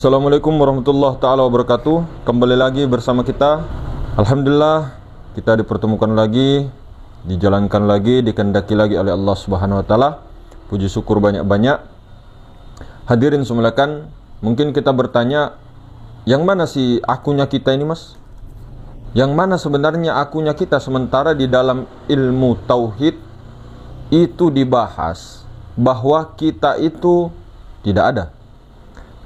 Assalamualaikum warahmatullahi taala wabarakatuh. Kembali lagi bersama kita. Alhamdulillah kita dipertemukan lagi, dijalankan lagi, dikehendaki lagi oleh Allah Subhanahu wa taala. Puji syukur banyak-banyak. Hadirin semuanya, mungkin kita bertanya, yang mana sih akunya kita ini, Mas? Yang mana sebenarnya akunya kita, sementara di dalam ilmu tauhid itu dibahas bahwa kita itu tidak ada.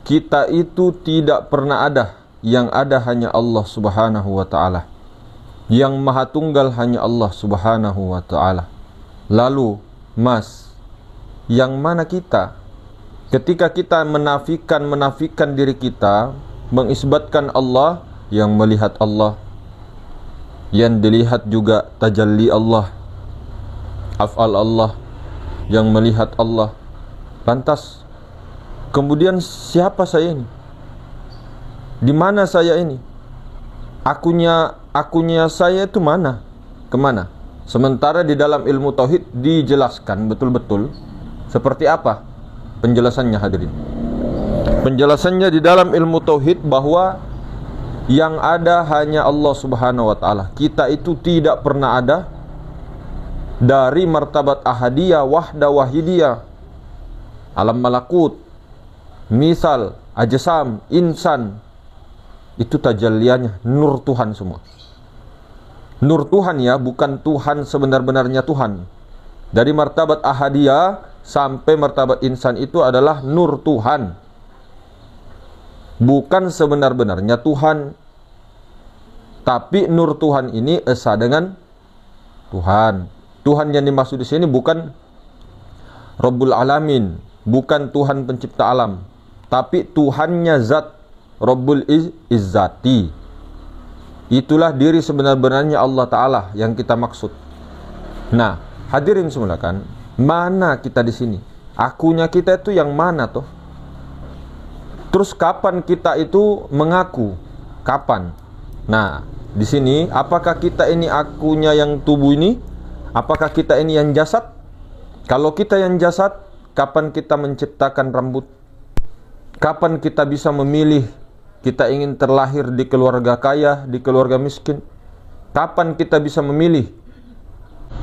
Kita itu tidak pernah ada. Yang ada hanya Allah Subhanahu wa ta'ala. Yang maha tunggal hanya Allah Subhanahu wa ta'ala. Lalu, Mas, yang mana kita? Ketika kita menafikan diri kita, mengisbatkan Allah, yang melihat Allah, yang dilihat juga tajalli Allah, af'al Allah, yang melihat Allah. Lantas, kemudian siapa saya ini? Di mana saya ini? Akunya saya itu mana? Kemana? Sementara di dalam ilmu tauhid dijelaskan betul-betul seperti apa penjelasannya, hadirin. Penjelasannya di dalam ilmu tauhid bahwa yang ada hanya Allah Subhanahu wa ta'ala. Kita itu tidak pernah ada dari martabat ahadiyah, wahda, wahidiyah, alam malakut, misal, ajsam, insan. Itu tajalliannya nur Tuhan semua. Nur Tuhan ya, bukan Tuhan sebenar-benarnya Tuhan. Dari martabat ahadiyah sampai martabat insan itu adalah nur Tuhan, bukan sebenar-benarnya Tuhan. Tapi nur Tuhan ini esa dengan Tuhan. Tuhan yang dimaksud di sini bukan Rabbul Alamin, bukan Tuhan pencipta alam, tapi Tuhannya zat, Rabbul Izzati. Itulah diri sebenar-benarnya Allah Ta'ala yang kita maksud. Nah, hadirin semua kan, mana kita di sini? Akunya kita itu yang mana toh? Terus kapan kita itu mengaku? Kapan? Nah, di sini apakah kita ini akunya yang tubuh ini? Apakah kita ini yang jasad? Kalau kita yang jasad, kapan kita menciptakan rambut? Kapan kita bisa memilih kita ingin terlahir di keluarga kaya, di keluarga miskin? Kapan kita bisa memilih?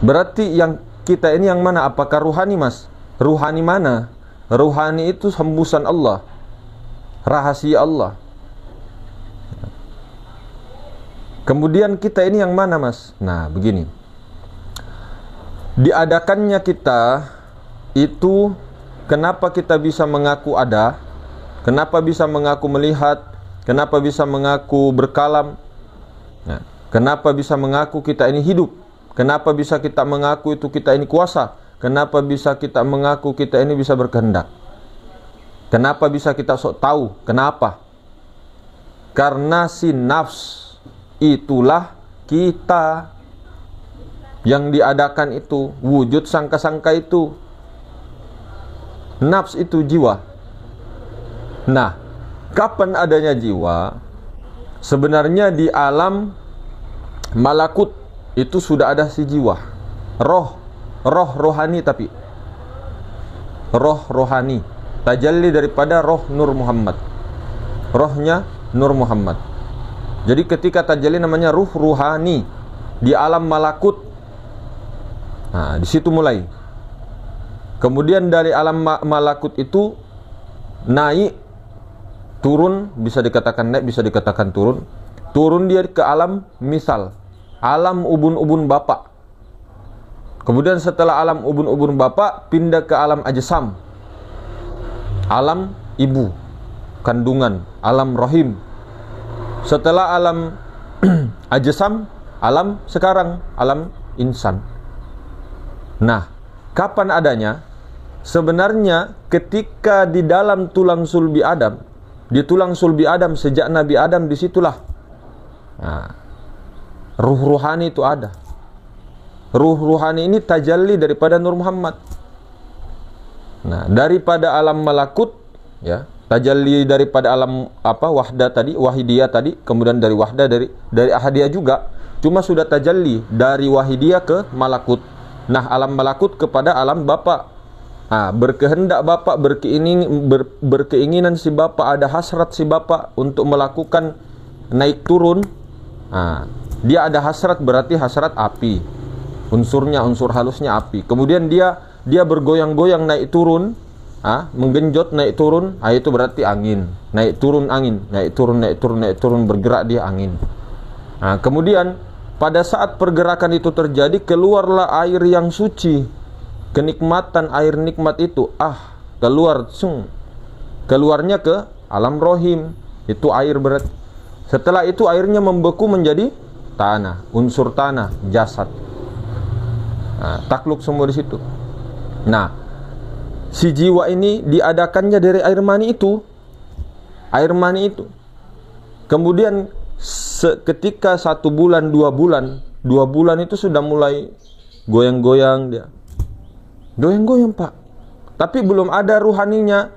Berarti yang kita ini yang mana? Apakah ruhani, Mas? Ruhani mana? Ruhani itu hembusan Allah, rahasia Allah. Kemudian kita ini yang mana, Mas? Nah, begini. Diadakannya kita itu, kenapa kita bisa mengaku ada? Kenapa bisa mengaku melihat? Kenapa bisa mengaku berkalam? Nah, kenapa bisa mengaku kita ini hidup? Kenapa bisa kita mengaku itu kita ini kuasa? Kenapa bisa kita mengaku kita ini bisa berkehendak? Kenapa bisa kita sok tahu? Kenapa? Karena si nafs itulah kita. Yang diadakan itu, wujud sangka-sangka itu, nafs itu jiwa. Nah, kapan adanya jiwa? Sebenarnya di alam malakut itu sudah ada si jiwa. Roh rohani, tapi roh rohani, tajalli daripada roh Nur Muhammad. Rohnya Nur Muhammad. Jadi ketika tajalli namanya ruh ruhani di alam malakut. Nah, di situ mulai. Kemudian dari alam malakut itu naik, turun, bisa dikatakan naik, bisa dikatakan turun. Turun dia ke alam misal, alam ubun-ubun bapak. Kemudian setelah alam ubun-ubun bapak, pindah ke alam ajsam, alam ibu kandungan, alam rahim. Setelah alam ajsam, alam sekarang, alam insan. Nah, kapan adanya? Sebenarnya ketika di dalam tulang sulbi Adam, di tulang sulbi Adam sejak Nabi Adam, disitulah ruh ruhani itu ada. Ruh ruhani ini tajalli daripada Nur Muhammad. Nah, daripada alam malakut, ya, tajalli daripada alam wahdah tadi, wahidiyah tadi, kemudian dari wahdah, dari ahadiyah juga, cuma sudah tajalli dari wahidiyah ke malakut. Nah, alam malakut kepada alam bapa. Berkehendak bapak, berkeinginan si bapak, ada hasrat si bapak untuk melakukan naik turun. Dia ada hasrat, berarti hasrat api. Unsurnya, unsur halusnya api. Kemudian dia bergoyang-goyang naik turun, menggenjot naik turun, itu berarti angin. Naik turun angin, naik turun, naik turun, naik turun, bergerak dia angin. Kemudian pada saat pergerakan itu terjadi, keluarlah air yang suci. Kenikmatan air nikmat itu keluar, keluarnya ke alam rohim. Itu air berat. Setelah itu airnya membeku menjadi tanah, unsur tanah, jasad. Takluk semua di situ. Nah, si jiwa ini diadakannya dari air mani itu. Air mani itu. Kemudian ketika 1 bulan, 2 bulan, 2 bulan itu sudah mulai goyang-goyang dia. Goyang-goyang, Pak. Tapi belum ada ruhaninya.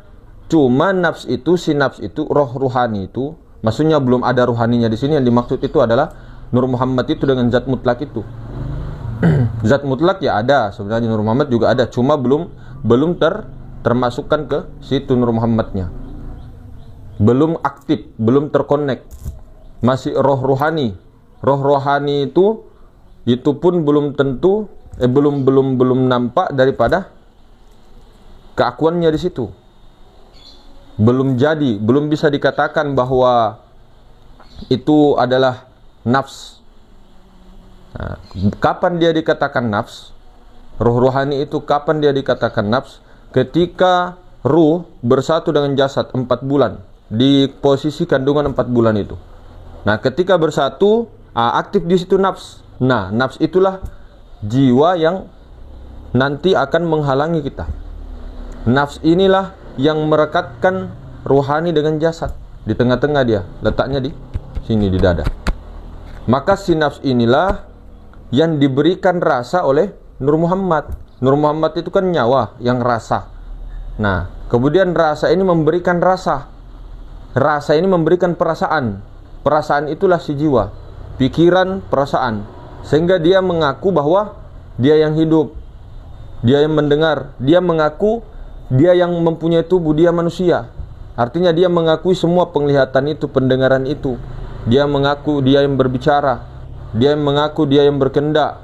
Cuma nafs itu, si nafs itu, roh ruhani itu, maksudnya belum ada ruhaninya di sini. Yang dimaksud itu adalah Nur Muhammad itu dengan zat mutlak itu. Zat mutlak ya ada, sebenarnya Nur Muhammad juga ada, cuma belum termasukkan ke situ Nur Muhammadnya. Belum aktif, belum terkonek. Masih roh ruhani. Roh rohani itu pun belum tentu belum nampak daripada keakuannya di situ. Belum jadi, belum bisa dikatakan bahwa itu adalah nafs. Kapan dia dikatakan nafs? Ruh rohani itu kapan dia dikatakan nafs? Ketika ruh bersatu dengan jasad 4 bulan, di posisi kandungan 4 bulan itu. Nah, ketika bersatu, aktif di situ nafs. Nah, nafs itulah jiwa yang nanti akan menghalangi kita. Nafs inilah yang merekatkan ruhani dengan jasad. Di tengah-tengah dia, letaknya di sini, di dada. Maka si nafs inilah yang diberikan rasa oleh Nur Muhammad. Nur Muhammad itu kan nyawa yang rasa. Nah, kemudian rasa ini memberikan rasa. Rasa ini memberikan perasaan. Perasaan itulah si jiwa. Pikiran, perasaan. Sehingga dia mengaku bahwa dia yang hidup, dia yang mendengar, dia mengaku dia yang mempunyai tubuh, dia manusia. Artinya dia mengakui semua penglihatan itu, pendengaran itu. Dia mengaku dia yang berbicara, dia yang mengaku dia yang berkehendak,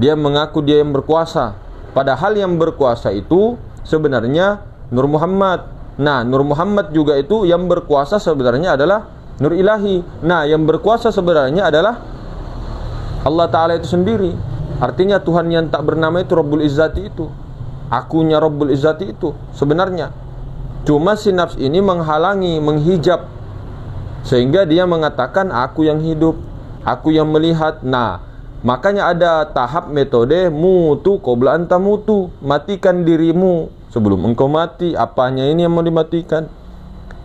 dia mengaku dia yang berkuasa. Padahal yang berkuasa itu sebenarnya Nur Muhammad. Nah, Nur Muhammad juga itu yang berkuasa sebenarnya adalah Nur Ilahi. Nah, yang berkuasa sebenarnya adalah Allah Ta'ala itu sendiri. Artinya Tuhan yang tak bernama itu Rabbul Izzati itu. Akunya Rabbul Izzati itu sebenarnya. Cuma si nafs ini menghalangi, menghijab. Sehingga dia mengatakan aku yang hidup, aku yang melihat. Nah, makanya ada tahap metode mutu qabla anta mutu. Matikan dirimu sebelum engkau mati. Apanya ini yang mau dimatikan?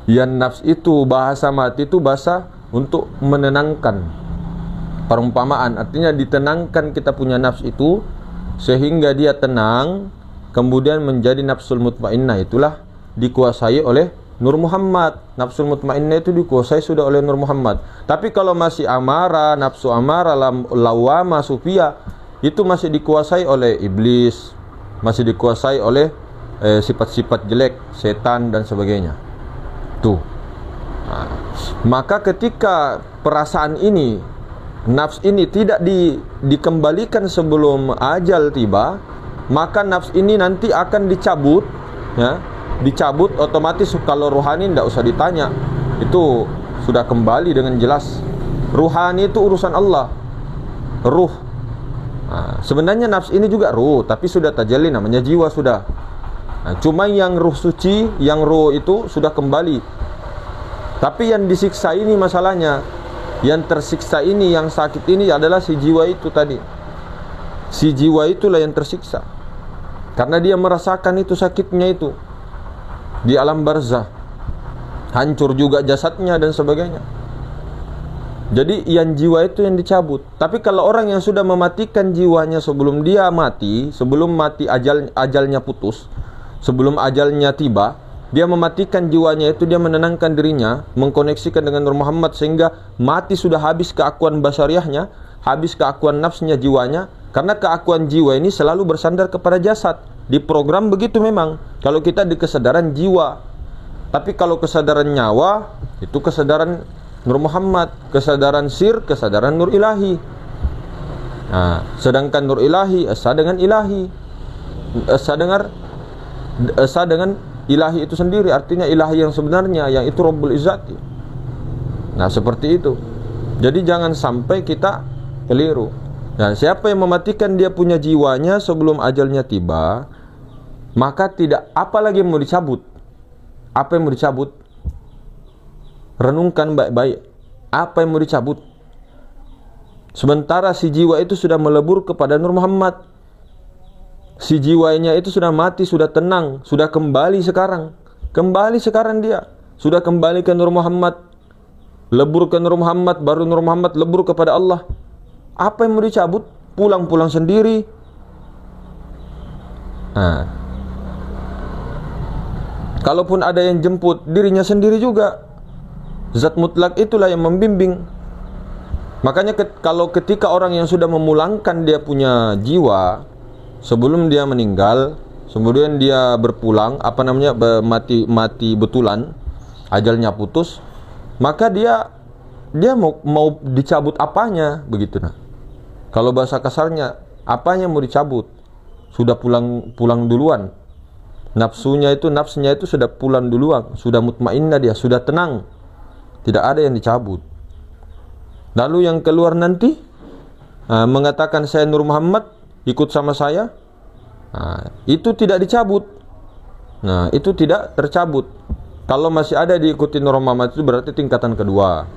Yang nafs itu, bahasa mati itu bahasa untuk menenangkan. Perumpamaan, artinya ditenangkan kita punya nafs itu sehingga dia tenang, kemudian menjadi nafsul mutmainnah. Itulah dikuasai oleh Nur Muhammad. Nafsul mutmainnah itu dikuasai sudah oleh Nur Muhammad. Tapi kalau masih amarah, nafsu amarah, lawama, sufia, itu masih dikuasai oleh iblis, masih dikuasai oleh sifat-sifat jelek, setan dan sebagainya. Tuh. Maka ketika perasaan ini, nafs ini tidak dikembalikan sebelum ajal tiba, maka nafs ini nanti akan dicabut, ya, dicabut otomatis. Kalau ruhani tidak usah ditanya, itu sudah kembali dengan jelas. Ruhani itu urusan Allah, ruh. Sebenarnya nafs ini juga ruh, tapi sudah tajalli, namanya jiwa sudah. Cuma yang ruh suci, yang ruh itu sudah kembali. Tapi yang disiksa ini masalahnya, yang tersiksa ini, yang sakit ini adalah si jiwa itu tadi. Si jiwa itulah yang tersiksa, karena dia merasakan itu sakitnya itu di alam barzah. Hancur juga jasadnya dan sebagainya. Jadi yang jiwa itu yang dicabut. Tapi kalau orang yang sudah mematikan jiwanya sebelum dia mati, sebelum mati ajalnya putus, sebelum ajalnya tiba, dia mematikan jiwanya itu, dia menenangkan dirinya, mengkoneksikan dengan Nur Muhammad sehingga mati sudah habis keakuan basyariahnya, habis keakuan nafsnya, jiwanya. Karena keakuan jiwa ini selalu bersandar kepada jasad. Diprogram begitu memang. Kalau kita di kesadaran jiwa. Tapi kalau kesadaran nyawa, itu kesadaran Nur Muhammad. Kesadaran sir, kesadaran Nur Ilahi. Nah, sedangkan Nur Ilahi esa dengan Ilahi. Esa dengan Ilahi itu sendiri, artinya Ilahi yang sebenarnya, yang itu Rabbul Izzati. Nah, seperti itu. Jadi jangan sampai kita keliru. Nah, siapa yang mematikan dia punya jiwanya sebelum ajalnya tiba, maka tidak apa lagi yang mau dicabut. Apa yang mau dicabut? Renungkan baik-baik. Apa yang mau dicabut? Sementara si jiwa itu sudah melebur kepada Nur Muhammad. Si jiwanya itu sudah mati, sudah tenang, sudah kembali sekarang. Kembali sekarang dia. Sudah kembali ke Nur Muhammad. Lebur ke Nur Muhammad, baru Nur Muhammad lebur kepada Allah. Apa yang mau dicabut? Pulang-pulang sendiri. Nah, kalaupun ada yang jemput, dirinya sendiri juga. Zat mutlak itulah yang membimbing. Makanya kalau ketika orang yang sudah memulangkan dia punya jiwa sebelum dia meninggal, kemudian dia berpulang, mati betulan, ajalnya putus, maka dia mau dicabut apanya, begitu nah. Kalau bahasa kasarnya, apanya mau dicabut? Sudah pulang duluan. Nafsunya itu sudah pulang duluan, sudah mutmainnah dia, sudah tenang. Tidak ada yang dicabut. Lalu yang keluar nanti mengatakan saya Nur Muhammad, ikut sama saya. Nah, itu tidak dicabut. Nah, itu tidak tercabut. Kalau masih ada diikuti Nur Muhammad itu berarti tingkatan kedua.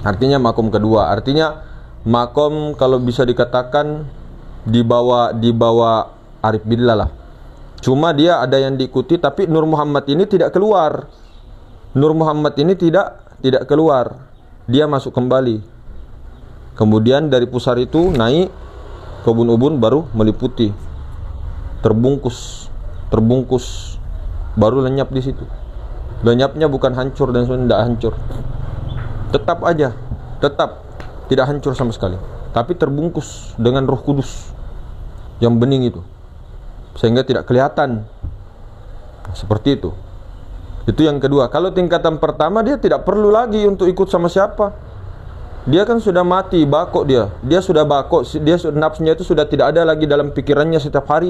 Artinya makom kedua. Artinya makom kalau bisa dikatakan di bawah Arif Billah lah. Cuma dia ada yang diikuti, tapi Nur Muhammad ini tidak keluar. Nur Muhammad ini tidak keluar. Dia masuk kembali. Kemudian dari pusar itu naik ke ubun-ubun, baru meliputi, terbungkus, baru lenyap di situ. Lenyapnya bukan hancur dan sudah tidak hancur, tetap tidak hancur sama sekali, tapi terbungkus dengan Roh Kudus yang bening itu, sehingga tidak kelihatan. Seperti itu. Itu yang kedua. Kalau tingkatan pertama, dia tidak perlu lagi untuk ikut sama siapa. Dia kan sudah mati, bakok dia sudah bakok, nafsunya itu sudah tidak ada lagi dalam pikirannya setiap hari.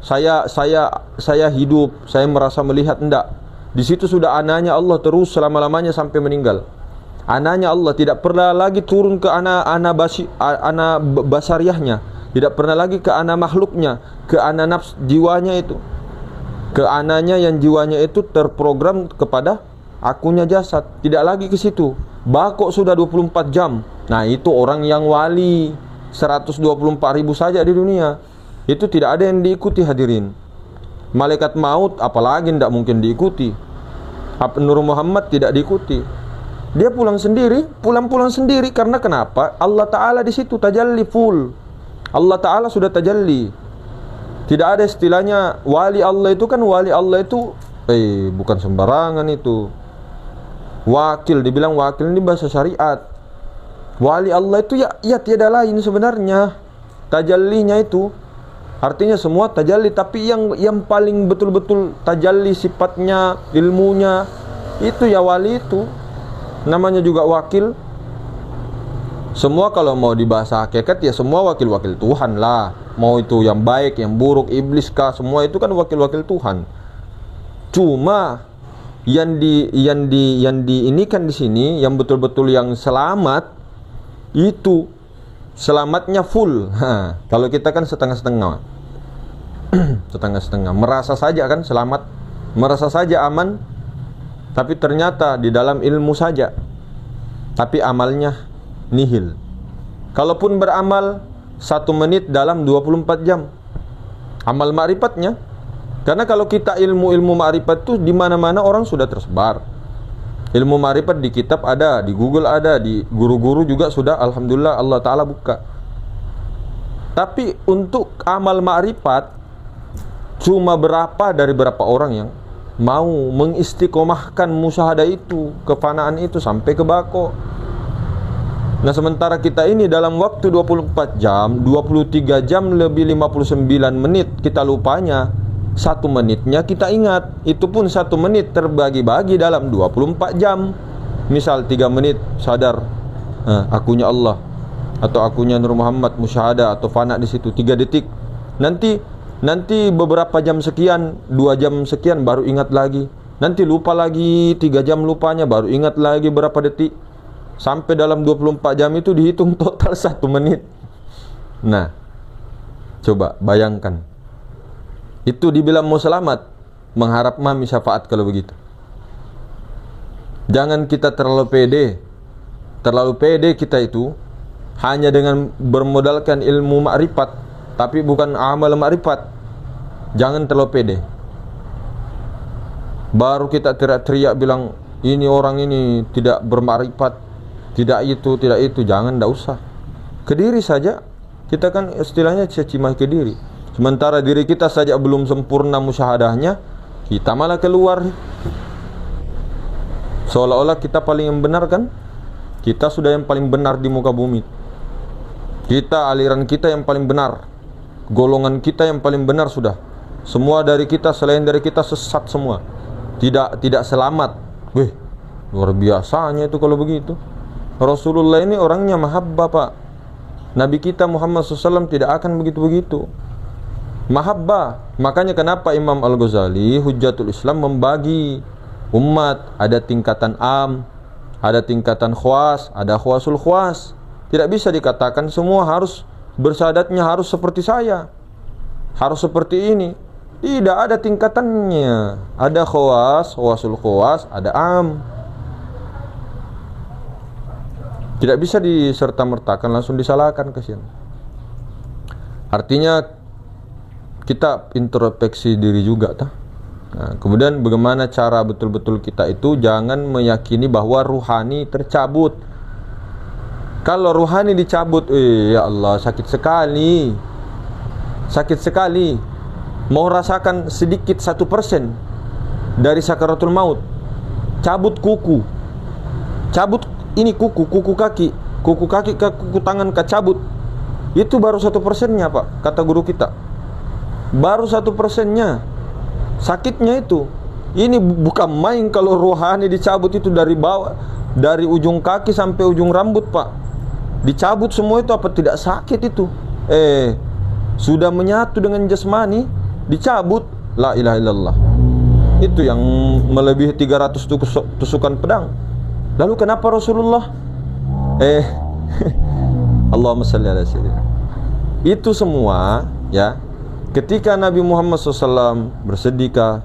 Saya hidup, saya merasa melihat, enggak. Di situ sudah ananya Allah terus selama-lamanya sampai meninggal. Ananya Allah tidak pernah lagi turun ke ana basariahnya, tidak pernah lagi ke ana makhluknya, ke ana nafs jiwanya itu, ke ananya yang jiwanya itu terprogram kepada akunya jasad, tidak lagi ke situ. Bakok sudah 24 jam. Nah, itu orang yang wali 124.000 saja di dunia. Itu tidak ada yang diikuti, hadirin. Malaikat maut apalagi tidak mungkin diikuti. Nur Muhammad tidak diikuti. Dia pulang sendiri karena kenapa? Allah Ta'ala di situ tajalli full. Allah Ta'ala sudah tajalli. Tidak ada istilahnya wali Allah itu kan, wali Allah itu bukan sembarangan itu. Wakil, dibilang wakil ini bahasa syariat. Wali Allah itu ya tiada lain sebenarnya. Tajallinya itu artinya semua tajalli, tapi yang paling betul-betul tajalli sifatnya, ilmunya, itu ya wali itu. Namanya juga wakil. Semua kalau mau dibahasa hakikat ya semua wakil-wakil Tuhan lah. Mau itu yang baik, yang buruk, iblis kah, semua itu kan wakil-wakil Tuhan. Cuma yang diinikan di sini, yang betul-betul yang selamat itu selamatnya full. Kalau kita kan setengah-setengah. Setengah-setengah. Merasa saja kan selamat, merasa saja aman, tapi ternyata di dalam ilmu saja, tapi amalnya nihil. Kalaupun beramal 1 menit dalam 24 jam amal ma'rifatnya. Karena kalau kita ilmu ma'rifat itu di mana-mana orang sudah tersebar. Ilmu ma'rifat di kitab ada, di Google ada, di guru-guru juga sudah, alhamdulillah Allah Ta'ala buka. Tapi untuk amal ma'rifat cuma berapa dari berapa orang yang mau mengistiqomahkan musyahadah itu, kefanaan itu sampai ke bako. Nah sementara kita ini dalam waktu 24 jam 23 jam lebih 59 menit kita lupanya, 1 menitnya kita ingat. Itu pun 1 menit terbagi-bagi dalam 24 jam. Misal 3 menit sadar, akunya Allah atau akunya Nur Muhammad musyahadah atau fana di situ 3 detik. Nanti beberapa jam sekian, 2 jam sekian baru ingat lagi. Nanti lupa lagi, 3 jam lupanya baru ingat lagi berapa detik. Sampai dalam 24 jam itu dihitung total 1 menit. Nah, coba bayangkan. Itu dibilang mau selamat, mengharap mami syafaat kalau begitu. Jangan kita terlalu pede. Terlalu pede kita itu hanya dengan bermodalkan ilmu makrifat, tapi bukan amal makrifat. Jangan terlalu pede. Baru kita teriak-teriak bilang, ini orang ini tidak bermakrifat, tidak itu, jangan, tidak usah. Ke diri saja, kita kan istilahnya cacimaki ke diri. Sementara diri kita saja belum sempurna musyahadahnya, kita malah keluar seolah-olah kita paling yang benar kan? Kita sudah yang paling benar di muka bumi. Kita, aliran kita yang paling benar, golongan kita yang paling benar sudah. Semua dari kita, selain dari kita sesat semua. Tidak selamat. Wih, luar biasanya itu kalau begitu. Rasulullah ini orangnya mahabbah, Pak. Nabi kita Muhammad SAW tidak akan begitu-begitu. Mahabbah. Makanya kenapa Imam Al-Ghazali Hujjatul Islam membagi umat, ada tingkatan am, ada tingkatan khwas, ada khwasul khwas. Tidak bisa dikatakan semua harus bersyahadatnya harus seperti saya, harus seperti ini. Tidak, ada tingkatannya. Ada khwas, khwasul khwas, ada am. Tidak bisa diserta-mertakan, langsung disalahkan, kasihan. Artinya kita introspeksi diri juga, tah. Nah, kemudian bagaimana cara betul-betul kita itu jangan meyakini bahwa ruhani tercabut. Kalau ruhani dicabut, ya Allah, sakit sekali. Sakit sekali. Mau rasakan sedikit 1% dari sakaratul maut. Cabut kuku. Cabut ini kuku kaki, kuku tangan cabut. Itu baru 1%-nya, Pak, kata guru kita. Baru 1%-nya. Sakitnya itu. Ini bukan main kalau rohani dicabut itu dari bawah, dari ujung kaki sampai ujung rambut, Pak. Dicabut semua itu, apa tidak sakit itu? Sudah menyatu dengan jasmani, dicabut. La ilaha illallah. Itu yang melebihi 300 tusukan pedang. Lalu kenapa Rasulullah Allahumma shalli ala sayyidina. Itu semua ya, ketika Nabi Muhammad SAW bersedekah,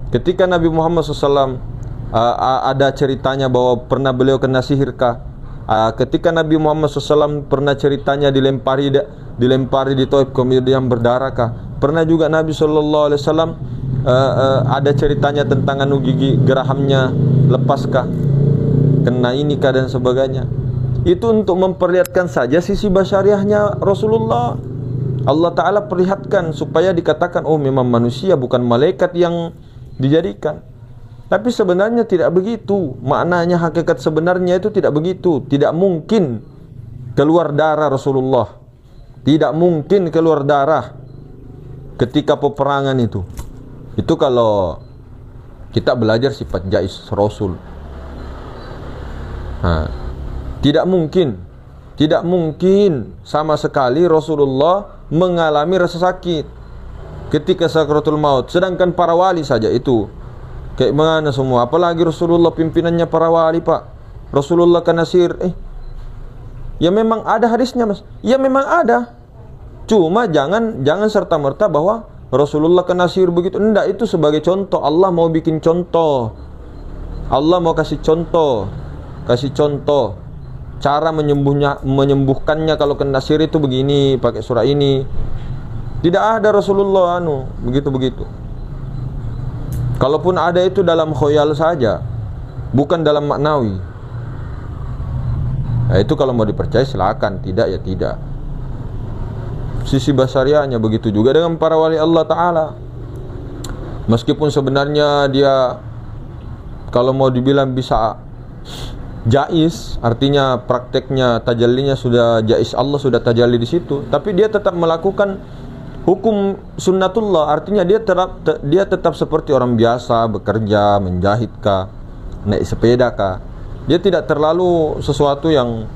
ketika Nabi Muhammad SAW ada ceritanya bahwa pernah beliau kena sihirkah, ketika Nabi Muhammad SAW pernah ceritanya dilempari di Taif kemudian berdarahkah, pernah juga Nabi SAW ada ceritanya tentang gigi gerahamnya lepaskah, kena ini dan sebagainya. Itu untuk memperlihatkan saja sisi basyariahnya Rasulullah. Allah Ta'ala perlihatkan supaya dikatakan, oh memang manusia bukan malaikat yang dijadikan. Tapi sebenarnya tidak begitu. Maknanya hakikat sebenarnya itu tidak begitu. Tidak mungkin keluar darah Rasulullah. Tidak mungkin keluar darah ketika peperangan itu. Itu kalau kita belajar sifat jais Rasul. Tidak mungkin sama sekali Rasulullah mengalami rasa sakit ketika sakaratul maut. Sedangkan para wali saja itu kayak mana semua, apalagi Rasulullah pimpinannya para wali, Pak. Rasulullah kena sihir. Ya memang ada hadisnya, Mas. Ya memang ada. Cuma jangan serta-merta bahwa Rasulullah kena sihir begitu. Enggak, itu sebagai contoh. Allah mau bikin contoh. Allah mau kasih contoh cara menyembuhkannya kalau kena sihir itu begini, pakai surah ini. Tidak ada Rasulullah begitu. Kalaupun ada itu dalam khoyal saja, bukan dalam maknawi. Nah, itu kalau mau dipercaya silakan, tidak ya tidak. Sisi basariahnya begitu juga dengan para wali Allah Ta'ala. Meskipun sebenarnya dia kalau mau dibilang bisa jais, artinya prakteknya tajallinya sudah jais, Allah sudah tajalli di situ, tapi dia tetap melakukan hukum sunnatullah, artinya dia tetap seperti orang biasa, bekerja, menjahit kah, naik sepeda kah. Dia tidak terlalu sesuatu yang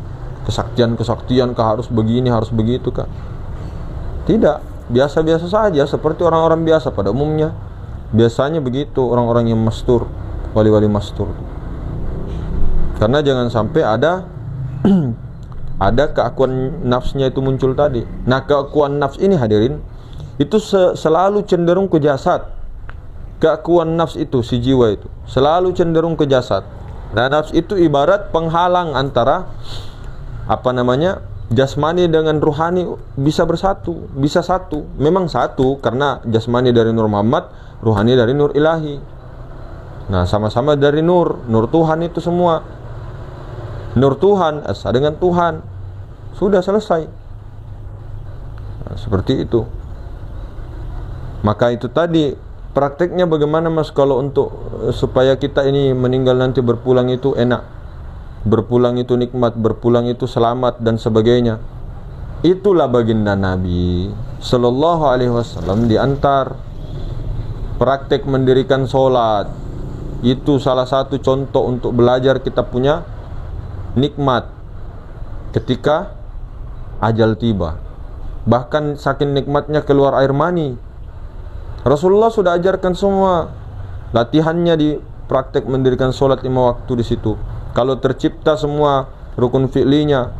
kesaktian kah, harus begini, harus begitu kah. Tidak, biasa-biasa saja seperti orang-orang biasa pada umumnya. Biasanya begitu orang-orang yang mastur, wali-wali mastur. Karena jangan sampai ada keakuan nafsnya itu muncul tadi. Nah, keakuan nafs ini hadirin, itu selalu cenderung ke jasad. Keakuan nafs itu, si jiwa itu selalu cenderung ke jasad. Dan nafs itu ibarat penghalang antara jasmani dengan ruhani bisa bersatu, bisa satu. Memang satu karena jasmani dari Nur Muhammad, ruhani dari Nur Ilahi. Nah, sama-sama dari Nur Tuhan itu semua. Nur Tuhan, asa dengan Tuhan. Sudah selesai. Nah, seperti itu. Maka itu tadi prakteknya bagaimana Mas kalau untuk supaya kita ini meninggal nanti berpulang itu enak, berpulang itu nikmat, berpulang itu selamat dan sebagainya. Itulah baginda Nabi Sallallahu Alaihi Wasallam diantar praktek mendirikan sholat. Itu salah satu contoh untuk belajar kita punya nikmat ketika ajal tiba. Bahkan saking nikmatnya keluar air mani. Rasulullah sudah ajarkan semua. Latihannya di praktek mendirikan sholat 5 waktu di situ. Kalau tercipta semua rukun fi'linya,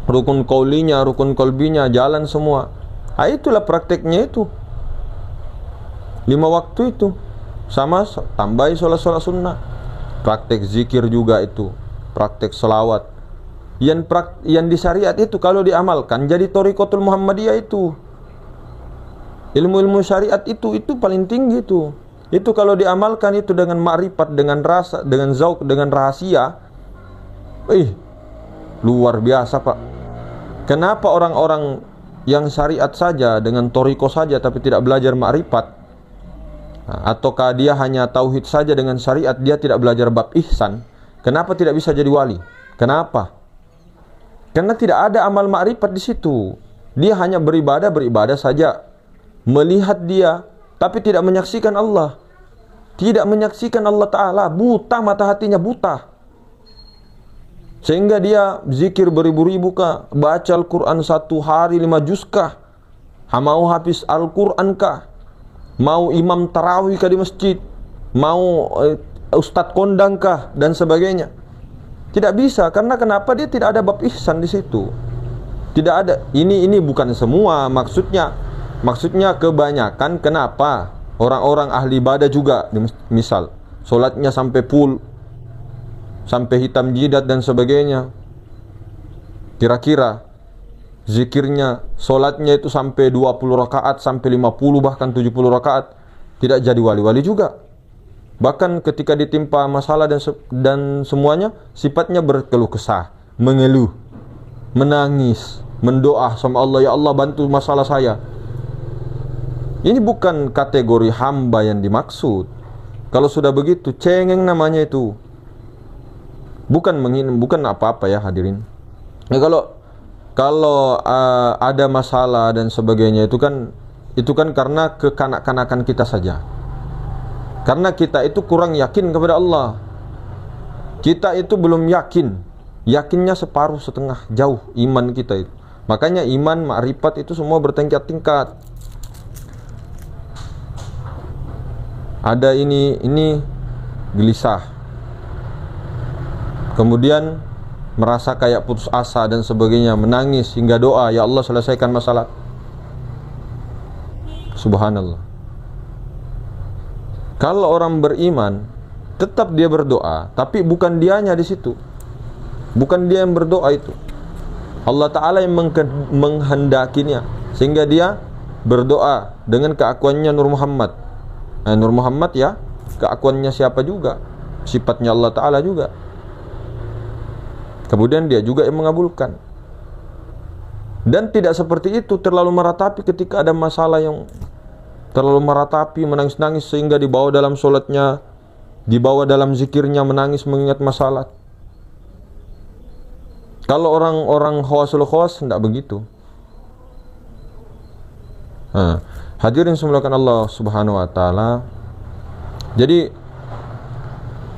rukun qaulinya, rukun qalbinya jalan semua. Nah, itulah prakteknya itu. 5 waktu itu. Sama tambahi sholat-sholat sunnah. Praktek zikir juga itu. Praktek selawat. Yang di syariat itu kalau diamalkan jadi thariqatul Muhammadiyah itu. Ilmu-ilmu syariat itu paling tinggi itu. Itu kalau diamalkan itu dengan ma'rifat, dengan rasa, dengan zauq, dengan rahasia. Luar biasa, Pak. Kenapa orang-orang yang syariat saja dengan thariqah saja tapi tidak belajar ma'rifat? Ataukah dia hanya tauhid saja dengan syariat, dia tidak belajar bab ihsan? Kenapa tidak bisa jadi wali? Kenapa? Karena tidak ada amal ma'rifat di situ. Dia hanya beribadah saja. Melihat dia, tapi tidak menyaksikan Allah. Tidak menyaksikan Allah Ta'ala. Buta, mata hatinya buta. Sehingga dia zikir beribu-ribu kah? Baca Al-Quran 1 hari 5 juz kah? Mau hafiz Al-Quran kah? Mau imam tarawih kah di masjid? Mau ustadz kondang kah? Dan sebagainya. Tidak bisa, karena kenapa? Dia tidak ada bab ihsan di situ. Tidak ada. Ini bukan semua maksudnya kebanyakan. Kenapa? Orang-orang ahli ibadah juga, misal solatnya sampai full, sampai hitam jidat dan sebagainya. Kira-kira zikirnya, solatnya itu sampai 20 rakaat, sampai 50 bahkan 70 rakaat, tidak jadi wali-wali juga. Bahkan ketika ditimpa masalah dan semuanya, sifatnya berkeluh kesah, mengeluh, menangis, mendoa sama Allah, ya Allah bantu masalah saya. Ini bukan kategori hamba yang dimaksud. Kalau sudah begitu, cengeng namanya itu. Bukan apa-apa ya hadirin. Ya, kalau ada masalah dan sebagainya itu kan karena kekanak-kanakan kita saja. Karena kita itu kurang yakin kepada Allah. Kita itu belum yakin. Yakinnya separuh setengah, jauh iman kita itu. Makanya iman, ma'rifat itu semua bertingkat-tingkat. Ada ini gelisah. Kemudian merasa kayak putus asa dan sebagainya, menangis hingga doa, ya Allah selesaikan masalah. Subhanallah. Kalau orang beriman, tetap dia berdoa, tapi bukan dianya di situ. Bukan dia yang berdoa itu. Allah Ta'ala yang menghendakinya, sehingga dia berdoa dengan keakuannya Nur Muhammad. Nur Muhammad ya, keakuannya siapa juga, sifatnya Allah Ta'ala juga. Kemudian dia juga yang mengabulkan. Dan tidak seperti itu terlalu meratapi ketika ada masalah yang terlalu meratapi, menangis-nangis sehingga dibawa dalam sholatnya, dibawa dalam zikirnya menangis mengingat masalah. Kalau orang-orang khawasul khawas tidak begitu. Hadirin semulakan Allah Subhanahu wa taala. Jadi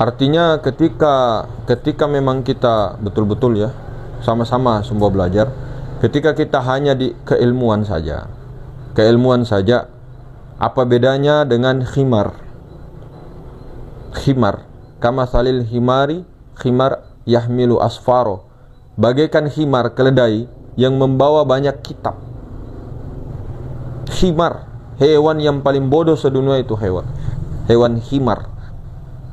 artinya ketika memang kita betul-betul ya sama-sama semua belajar, ketika kita hanya di keilmuan saja, apa bedanya dengan khimar? Khimar kama salil himari, khimar yahmilu asfaro, bagaikan khimar, keledai yang membawa banyak kitab. Khimar, hewan yang paling bodoh sedunia itu hewan khimar.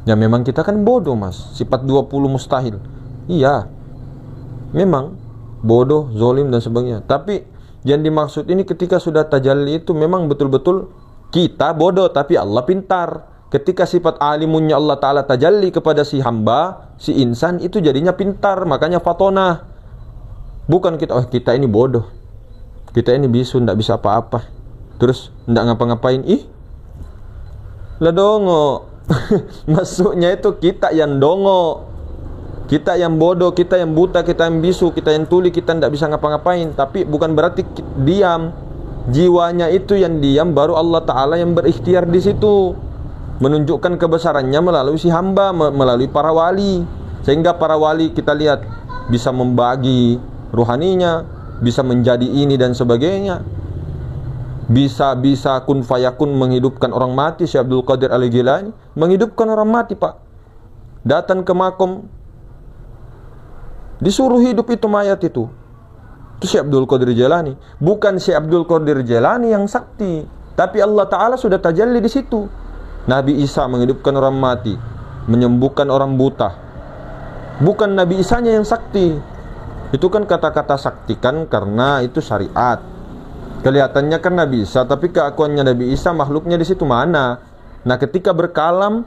Ya memang kita kan bodoh mas, sifat 20 mustahil. Iya, memang bodoh, zolim dan sebagainya. Tapi yang dimaksud ini ketika sudah tajalli itu memang betul-betul kita bodoh tapi Allah pintar. Ketika sifat alimunnya Allah Ta'ala tajalli kepada si hamba, si insan, itu jadinya pintar. Makanya fatonah. Bukan kita ini bodoh, kita ini bisu, tidak bisa apa-apa, terus tidak ngapa-ngapain. Lah dongo. Masuknya itu kita yang dongo, kita yang bodoh, kita yang buta, kita yang bisu, kita yang tuli, kita tidak bisa ngapa-ngapain. Tapi bukan berarti diam. Jiwanya itu yang diam, baru Allah Ta'ala yang berikhtiar di situ, menunjukkan kebesarannya melalui si hamba, melalui para wali. Sehingga para wali kita lihat bisa membagi ruhaninya, bisa menjadi ini dan sebagainya. Bisa kun fayakun, menghidupkan orang mati. Syekh Abdul Qadir Al-Jilani menghidupkan orang mati, Pak. Datang ke makom, disuruh hidup itu mayat itu. Itu Syekh Abdul Qadir Jilani. Bukan Syekh Abdul Qadir Jilani yang sakti, tapi Allah Ta'ala sudah tajalli di situ. Nabi Isa menghidupkan orang mati, menyembuhkan orang buta. Bukan Nabi Isanya yang sakti. Itu kan kata-kata saktikan karena itu syariat. Kelihatannya kan Nabi Isa, tapi keakuannya Nabi Isa makhluknya di situ mana? Nah, ketika berkalam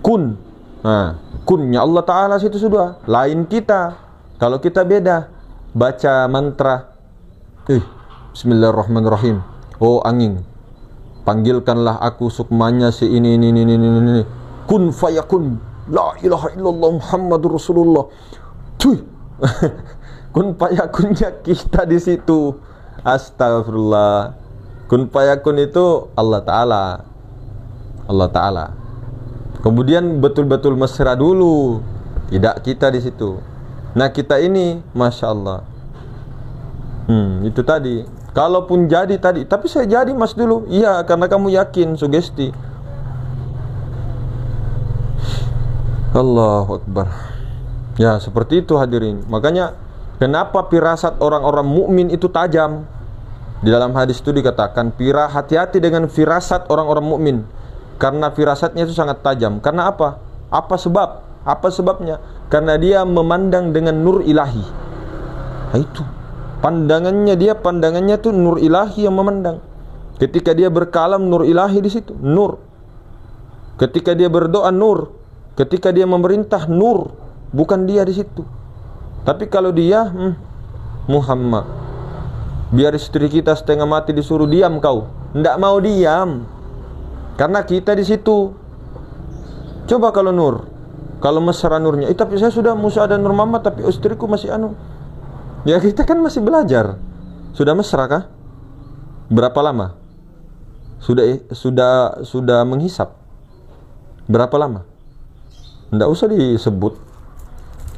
kun. Nah, kunnya Allah Ta'ala situ sudah. Lain kita. Kalau kita beda, baca mantra. Bismillahirrahmanirrahim. Oh angin, panggilkanlah aku sukmanya si ini. Kun fayakun. La ilaha illallah Muhammadur Rasulullah. Kun fayakunnya kita di situ. Astagfirullah. Kun fayakun itu Allah Ta'ala. Allah Ta'ala. Kemudian betul-betul mesra dulu, tidak kita di situ. Nah kita ini, masya Allah. Itu tadi. Kalaupun jadi tadi, tapi saya jadi mas dulu. Iya, karena kamu yakin, sugesti. Allahu Akbar. Ya seperti itu hadirin. Makanya kenapa firasat orang-orang mukmin itu tajam? Di dalam hadis itu dikatakan, hati-hati dengan firasat orang-orang mukmin, karena firasatnya itu sangat tajam. Karena apa? Apa sebabnya? Karena dia memandang dengan nur ilahi. Nah, itu pandangannya tuh nur ilahi yang memandang. Ketika dia berkalam, nur ilahi di situ, nur. Ketika dia berdoa, nur. Ketika dia memerintah, nur. Bukan dia di situ. Tapi kalau dia Muhammad, biar istri kita setengah mati disuruh diam kau, tidak mau diam, karena kita di situ. Coba kalau nur, kalau mesra nurnya, tapi saya sudah musyahadah nur Muhammad, tapi istriku masih ya kita kan masih belajar. Sudah mesra kah? Berapa lama? Sudah menghisap? Berapa lama? Tidak usah disebut,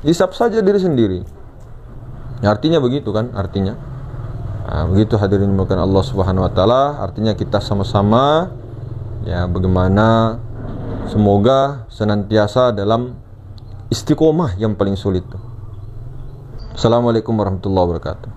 hisap saja diri sendiri. Ya, artinya begitu kan? Artinya begitu hadirin bukan Allah Subhanahu wa taala. Artinya kita sama-sama ya bagaimana semoga senantiasa dalam istiqomah yang paling sulit. Assalamualaikum warahmatullahi wabarakatuh.